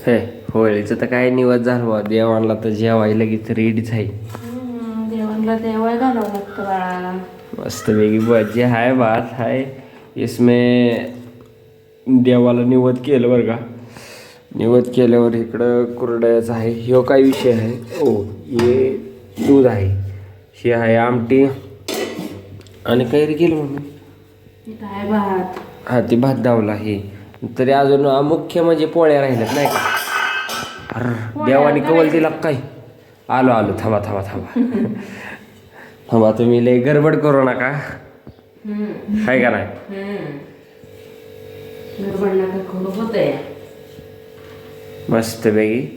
हे होळीचं तर काय निवड झालं देवाला तर जेवायला लगेच रेडीच आहे. जेवणला देवाय घालावं लागतं बाळा. मस्त वेगळी भजी आहे भात आहे इसमें देवाला निवद केलं बरं का. निवद केल्यावर इकडं कुरड्याचं आहे. ह्यो काय विषय आहे ओ हे दूध आहे हे आहे आमटी आणि काही रे केलं म्हणून काय भात. हा ती भात दावला हे तरी अजून मुख्य म्हणजे पोळ्या राहिल्यात नाही का. अरे देवाने कवल दिला काय. आलो आलो थांबा थांबा थांबा थांबा तुम्ही लय गडबड करू नका आहे का नाही. गडबड नका करू होतंय. मस्त पैकी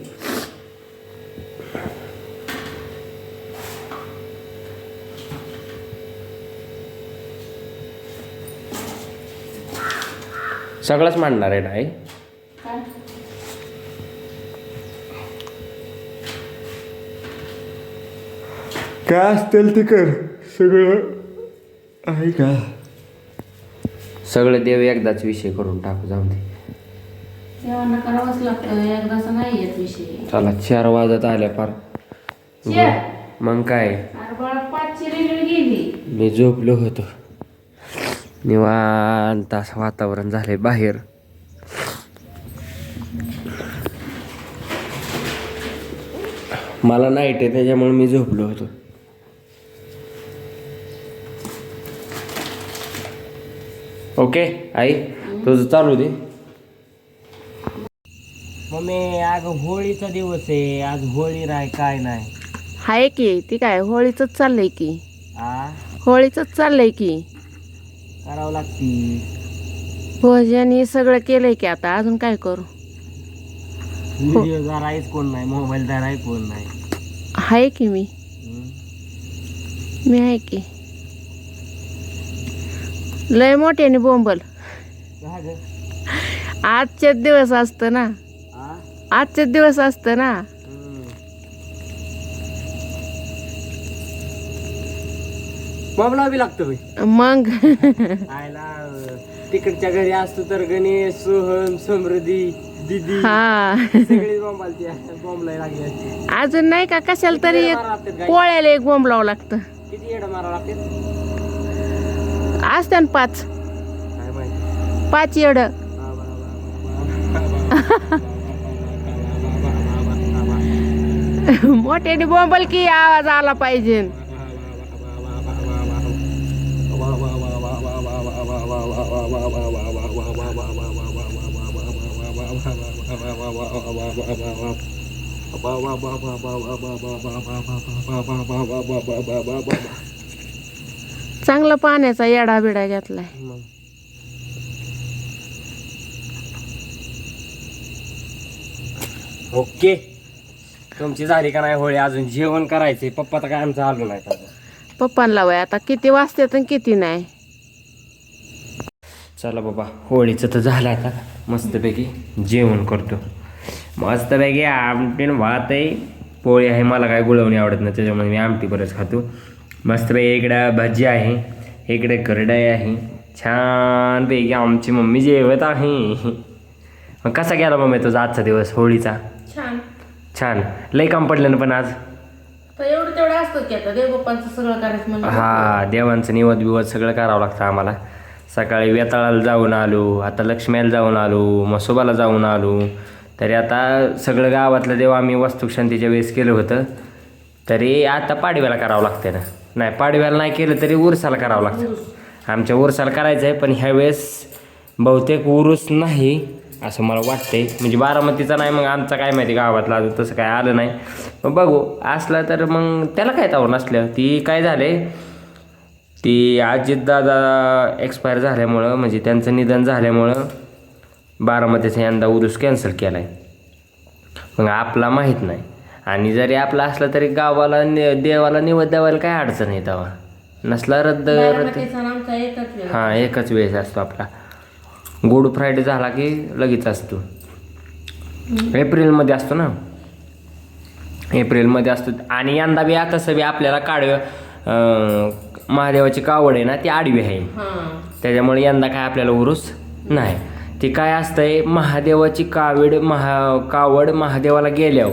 सगळंच मांडणार आहे नाही. काय असतील ते कर सगळं आहे का. सगळं देव एकदाच विषय करून टाकू जाऊन दे. देवांना करावंच लागतं एकदाच नाही येत विषय. चला 4 वाजत आल्या पार. मग काय अरे बाळा 5ची रेल्वे गेली. मी झोपलो होतो निवांत असं वातावरण झालंय बाहेर. मला नाईट आहे त्याच्यामुळे मी झोपलो होतो. ओके आई तुझं चालू दे. मम्मी अगं होळीचा दिवस आहे आज होळी राय काय नाही. हाय की ती काय होळीच चाललंय की. आ होळीच चाललंय की. करावं लागती. भोजन हे सगळं केलंय की आता अजून काय करू. व्हिडिओदार आहेच कोण नाही मोबाईलदार आहे कोण नाही. आहे की मी आहे की. लय मोठ्याने बोंबल. आजचेच दिवस असतं ना. आजचेच दिवस असतं ना. बॉम्बला बी लागतं मग आयला तिकडच्या घरी असतो तर गणेश सोहम समृद्धी दीदी हा सगळी बॉम्बला लागली. अजून नाही का कशाला तरी एक पोळ्याला एक बोंब लावं लागतं. किती येडं मारा लागते असते ना 5 काय माहिती. 5 येड. मोठ्याने बोंबल की आवाज आला पाहिजे. चांगला पाण्याचा येडा बिडा घेतलाय. ओके तुमची झाली का नाही होळी अजून जेवण करायचंय. पप्पा तर काय आमचं आलो नाही. पप्पांना वय आता किती वाजतात आणि किती नाही. चला बाबा होळीचं तर झालं आता मस्तपैकी जेवण करतो. मस्तपैकी आमटी भात आहे पोळी आहे. मला काय गुळवणी आवडत नाही त्याच्यामुळे मी आमटी बरंच खातो. मस्तपैकी इकडं भजी आहे इकडे करडाई आहे. छानपैकी आमची मम्मी जेवत आहे. मग कसा गेला मम्मी तुझा आजचा दिवस होळीचा. छान छान लई काम पडलं ना पण आज. एवढं तेवढं असतं की आता देवबाप्पांचं सगळं करायचं म्हणजे. हा देवांचं निवद बिवद सगळं करावं लागतं आम्हाला. सकाळी वेताळाला जाऊन आलो आता लक्ष्मीला जाऊन आलो मसोबाला जाऊन आलो. तरी आता सगळं गावातलं देव आम्ही वास्तुशांतीच्या वेळेस केलं होतं तरी आता पाडव्याला करावं लागतं ना. नाही पाडव्याला नाही केलं तरी उरसाला करावं लागतं. आमच्या उरसाला करायचं आहे पण ह्यावेळेस बहुतेक उरूस नाही असं मला वाटतंय. म्हणजे बारामतीचा नाही मग आमचा काय माहिती गावातला अजून तसं काय आलं नाही. मग बघू असलं तर मग त्याला काय तावर नसलं. ती काय झाले ती अजितदादा एक्सपायर झाल्यामुळं म्हणजे त्यांचं निधन झाल्यामुळं बारामतीचा यंदा उरूस कॅन्सल केला आहे. मग आपला माहीत नाही आणि जरी आपला असला तरी गावाला देवाला निवद द्यावायला काय अडचण आहे तेव्हा नसला रद्द हां एकच वेळेस असतो आपला. गुड फ्रायडे झाला की लगेच असतो. एप्रिलमध्ये असतो ना एप्रिलमध्ये असतो. आणि यंदा बी तसं बी आपल्याला महादेवाची कावड आहे ना ती आडवी आहे त्याच्यामुळे यंदा काय आपल्याला उरूस नाही. ते काय असतंय महादेवाची कावड महादेवाला गेल्यावर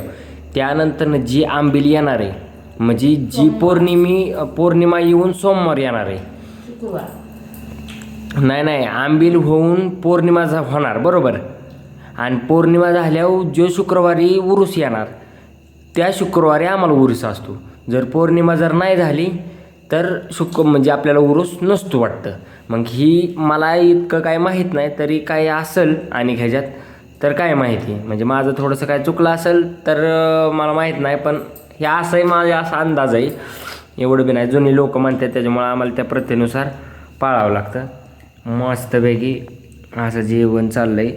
त्यानंतरनं जी आंबील येणार आहे म्हणजे जी पौर्णिमा येऊन सोमवार येणार आहे. नाही आंबील होऊन पौर्णिमा होणार बरोबर. आणि पौर्णिमा झाल्यावर जो शुक्रवारी उरूस येणार त्या शुक्रवारी आम्हाला उरूस असतो. जर पौर्णिमा जर नाही झाली तर म्हणजे आपल्याला उरूस नसतो वाटतं. मग ही मला इतकं काय माहीत नाही, तरी काय असेल आणि ह्याच्यात तर काय माहिती म्हणजे माझं थोडंसं काय चुकलं असेल तर मला माहीत नाही. पण हे असंही माझा असा अंदाज आहे, एवढं बी नाही. जुनी लोक म्हणतात त्याच्यामुळं आम्हाला त्या प्रथेनुसार पाळावं लागतं. मस्तपैकी असं जेवण चाललं आहे.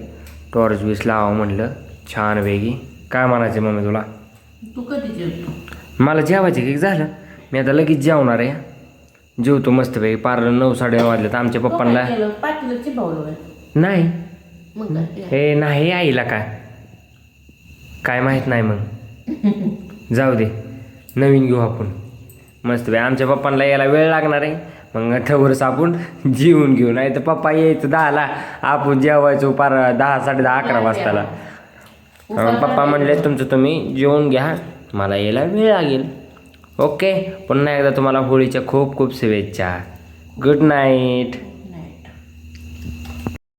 टॉर्च बीस लावावं म्हणलं छानपैकी. काय म्हणायचं मम्मी तुला? तू कधी जेवतो? मला जेवायचं की झालं, मी आता लगेच जेवणार आहे. जेवतो मस्तपैकी. पार 9 साडे वाजले तर आमच्या पप्पांना पाटील चिपवलं नाही मग हे नाही आईला काय माहीत नाही. मग जाऊ दे, नवीन घेऊ आपण मस्तपैकी. आमच्या पप्पांना यायला वेळ लागणार आहे, मग ठेवरच आपण जेवून घेऊ. नाही तर पप्पा यायचं 10ला, आपण जेवायचो पार 10 10:30 11 वाजताला. पप्पा म्हणले तुमचं तुम्ही जेवून घ्या, मला यायला वेळ लागेल. ओके, पुन्हा एकदा तुम्हाला होळीच्या खूप खूप शुभेच्छा. Good night.